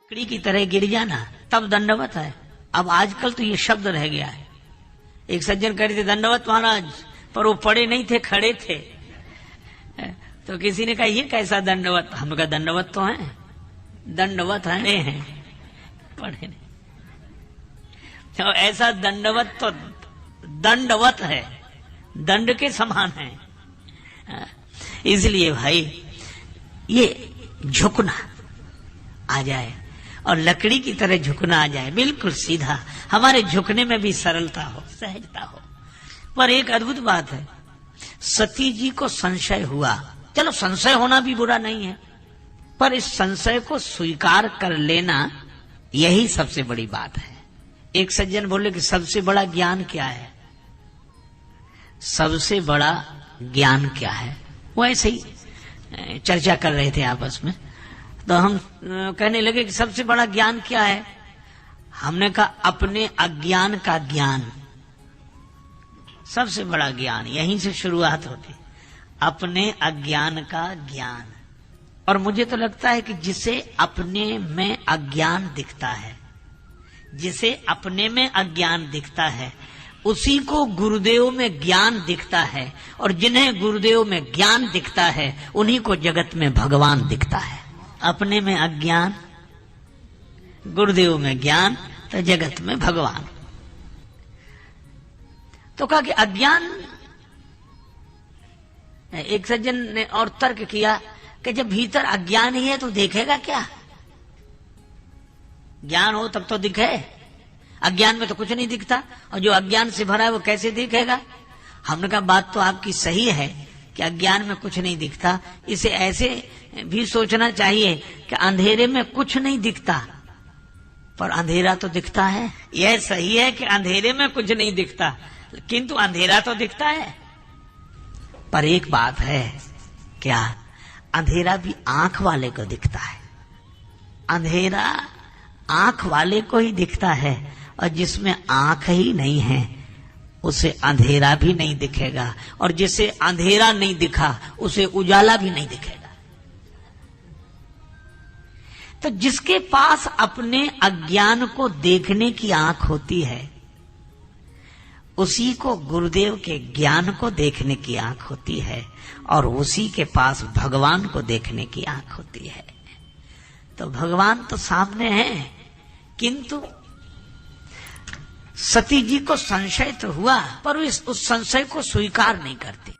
लकड़ी की तरह गिर जाना तब दंडवत है। अब आजकल तो ये शब्द रह गया है। एक सज्जन कह रहे थे दंडवत महाराज, पर वो पड़े नहीं थे, खड़े थे। तो किसी ने कहा ये कैसा दंडवत? हम कहा दंडवत तो है, दंडवत हैं, पढ़े नहीं। तो ऐसा दंडवत तो दंडवत है, दंड के समान है। इसलिए भाई ये झुकना आ जाए और लकड़ी की तरह झुकना आ जाए, बिल्कुल सीधा, हमारे झुकने में भी सरलता हो, सहजता हो। पर एक अद्भुत बात है, सती जी को संशय हुआ। चलो संशय होना भी बुरा नहीं है, पर इस संशय को स्वीकार कर लेना यही सबसे बड़ी बात है। एक सज्जन बोले कि सबसे बड़ा ज्ञान क्या है? सबसे बड़ा ज्ञान क्या है? वो ऐसे ही चर्चा कर रहे थे आपस में, तो हम कहने लगे कि सबसे बड़ा ज्ञान क्या है? हमने कहा अपने अज्ञान का ज्ञान। सबसे बड़ा ज्ञान यहीं से शुरुआत होती, अपने अज्ञान का ज्ञान। और मुझे तो लगता है कि जिसे अपने में अज्ञान दिखता है, जिसे अपने में अज्ञान दिखता है, उसी को गुरुदेव में ज्ञान दिखता है, और जिन्हें गुरुदेव में ज्ञान दिखता है उन्हीं को जगत में भगवान दिखता है। अपने में अज्ञान, गुरुदेव में ज्ञान, तो जगत में भगवान। तो कहा कि अज्ञान, एक सज्जन ने और तर्क किया कि जब भीतर अज्ञान ही है तो देखेगा क्या? ज्ञान हो तब तो दिखे, अज्ञान में तो कुछ नहीं दिखता, और जो अज्ञान से भरा है वो कैसे दिखेगा? हमने कहा बात तो आपकी सही है कि अज्ञान में कुछ नहीं दिखता, इसे ऐसे भी सोचना चाहिए कि अंधेरे में कुछ नहीं दिखता पर अंधेरा तो दिखता है। यह सही है कि अंधेरे में कुछ नहीं दिखता, किंतु अंधेरा तो दिखता है। पर एक बात है, क्या? अंधेरा भी आंख वाले को दिखता है। अंधेरा आंख वाले को ही दिखता है, और जिसमें आंख ही नहीं है उसे अंधेरा भी नहीं दिखेगा, और जिसे अंधेरा नहीं दिखा उसे उजाला भी नहीं दिखेगा। तो जिसके पास अपने अज्ञान को देखने की आंख होती है, उसी को गुरुदेव के ज्ञान को देखने की आंख होती है, और उसी के पास भगवान को देखने की आंख होती है। तो भगवान तो सामने है, किंतु सती जी को संशय तो हुआ, पर उस संशय को स्वीकार नहीं करती।